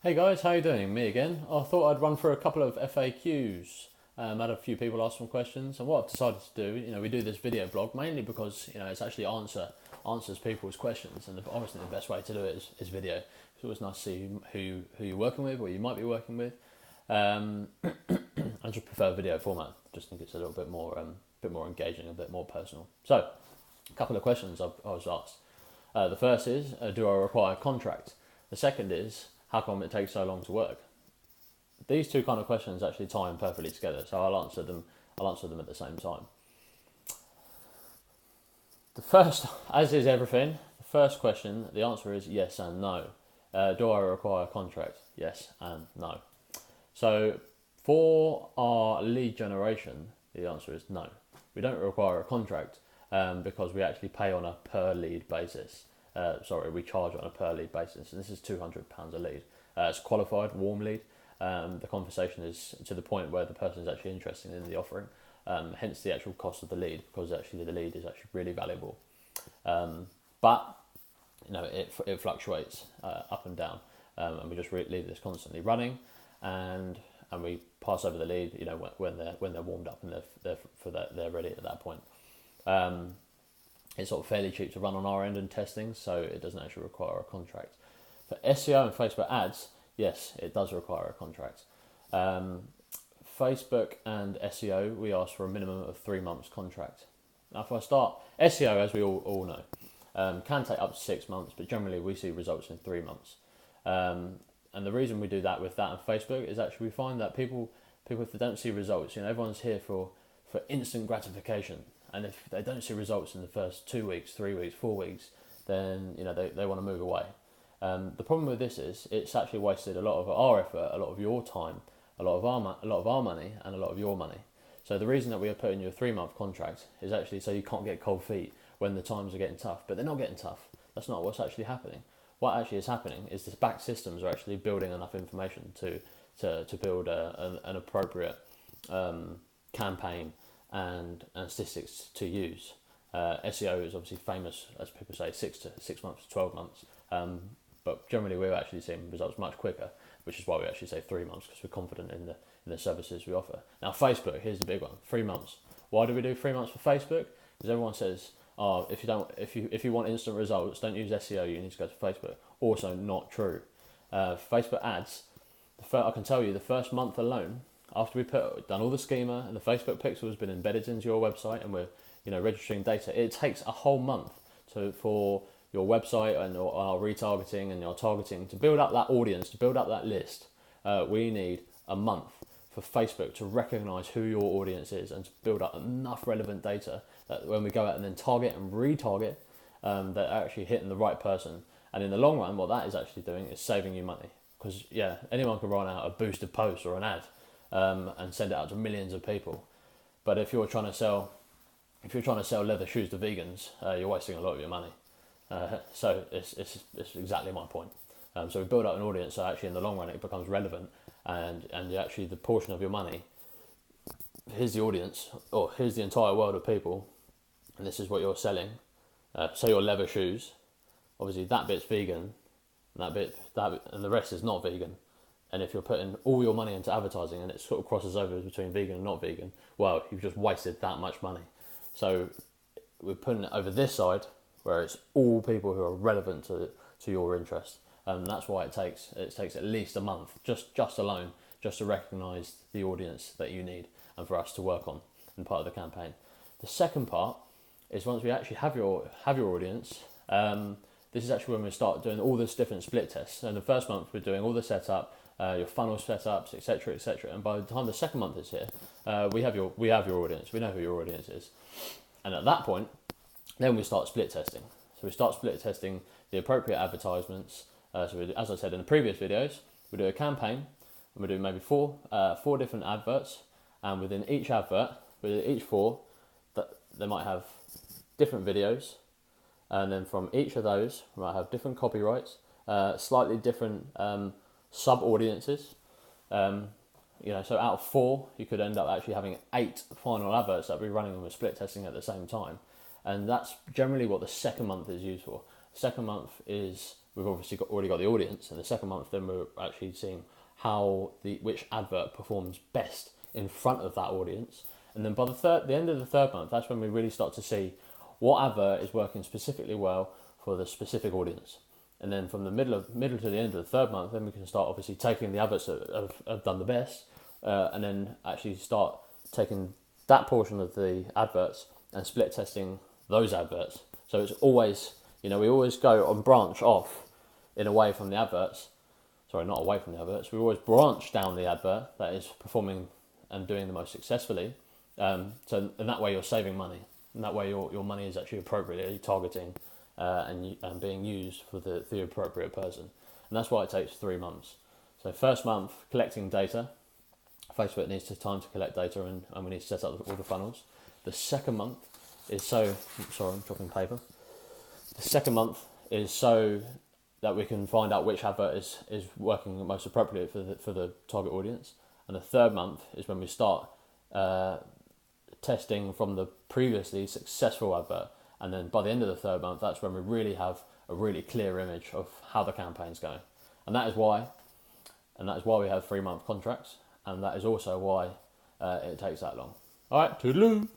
Hey guys, how you doing? Me again. I thought I'd run through a couple of FAQs. I had a few people ask some questions, and what I've decided to do, we do this video blog mainly because it's actually answers people's questions, and obviously the best way to do it is video. It's always nice to see who you're working with, or you might be working with. I just prefer video format. Just think it's a little bit more engaging, a bit more personal. So, a couple of questions I was asked. The first is, do I require a contract? The second is, how come it takes so long to work? These two kind of questions actually tie in perfectly together, so I'll answer them at the same time. The first, as is everything, the first question, the answer is yes and no. Do I require a contract? Yes and no. So for our lead generation, the answer is no. We don't require a contract because we actually pay on a per lead basis. We charge on a per lead basis, and this is £200 a lead. It's qualified, warm lead. The conversation is to the point where the person is actually interested in the offering, hence the actual cost of the lead, because actually the lead is actually really valuable. But it fluctuates up and down, and we just leave this constantly running, and we pass over the lead, when they're warmed up and they're ready at that point. It's sort of fairly cheap to run on our end and testing, so it doesn't actually require a contract. For SEO and Facebook ads, yes, it does require a contract. Facebook and SEO, we ask for a minimum of 3 months contract. Now, if I start SEO, as we all know, can take up to 6 months, but generally we see results in 3 months. And the reason we do that with that and Facebook is actually we find that people if they don't see results, everyone's here for instant gratification. And if they don't see results in the first 2 weeks, 3 weeks, 4 weeks, then they want to move away. The problem with this is it's actually wasted a lot of our effort, a lot of your time, a lot of our money, and a lot of your money. So the reason that we are putting you a 3 month contract is actually so you can't get cold feet when the times are getting tough. But they're not getting tough. That's not what's actually happening. What actually is happening is the back systems are actually building enough information to build an appropriate campaign and statistics to use. SEO is obviously famous, as people say, 6 months to 12 months. But generally we're actually seeing results much quicker, which is why we actually say 3 months, because we're confident in the services we offer. Now Facebook, here's the big one, 3 months. Why do we do 3 months for Facebook? Because everyone says, if you want instant results, don't use SEO, you need to go to Facebook. Also not true. Facebook ads, I can tell you the first month alone, after we've done all the schema and the Facebook pixel has been embedded into your website and we're registering data, it takes a whole month for your website and our retargeting and your targeting to build up that audience, to build up that list. We need a month for Facebook to recognize who your audience is and to build up enough relevant data that when we go out and then target and retarget, they're actually hitting the right person. And in the long run, what that is actually doing is saving you money. Because anyone can run out a boosted post or an ad and send it out to millions of people. But if you're trying to sell leather shoes to vegans, you're wasting a lot of your money. So it's exactly my point. So we build up an audience so actually in the long run it becomes relevant, and actually the portion of your money, here's the audience, or here's the entire world of people, and this is what you're selling. Say your leather shoes, obviously that bit's vegan, and the rest is not vegan. And if you're putting all your money into advertising and it sort of crosses over between vegan and not vegan, well, you've just wasted that much money. So we're putting it over this side where it's all people who are relevant to your interest. And that's why it takes at least a month, just alone, just to recognise the audience that you need and for us to work on in part of the campaign. The second part is once we actually have your audience, this is actually when we start doing all this different split tests. So in the first month, we're doing all the setup, your funnel setups, etc., etc. And by the time the second month is here, we have your audience. We know who your audience is, and at that point, then we start split testing. So we start split testing the appropriate advertisements. As I said in the previous videos, we do a campaign, and we do maybe four different adverts, and within each advert, within each four, they might have different videos, and then from each of those, we might have different copyrights, slightly different sub-audiences. So out of 4, you could end up actually having 8 final adverts that we're running and we're split testing at the same time. And that's generally what the second month is used for. The second month is we've obviously already got the audience. And the second month, then we're actually seeing which advert performs best in front of that audience. And then by the end of the third month, that's when we really start to see what advert is working specifically well for the specific audience. And then from the middle to the end of the third month, then we can start obviously taking the adverts that have done the best, and then actually start taking that portion of the adverts and split testing those adverts. So it's always, we always go on branch off in away from the adverts. Sorry, not away from the adverts. We always branch down the advert that is performing and doing the most successfully. So in that way, you're saving money. And that way, your money is actually appropriately targeting and being used for the appropriate person. And that's why it takes 3 months. So first month, collecting data. Facebook needs time to collect data, and we need to set up all the funnels. The second month is sorry, I'm dropping paper. The second month is so that we can find out which advert is working most appropriately for the target audience. And the third month is when we start testing from the previously successful advert. And then by the end of the third month, that's when we really have a really clear image of how the campaign's going. And that is why we have 3 month contracts. And that is also why it takes that long. All right, toodaloo.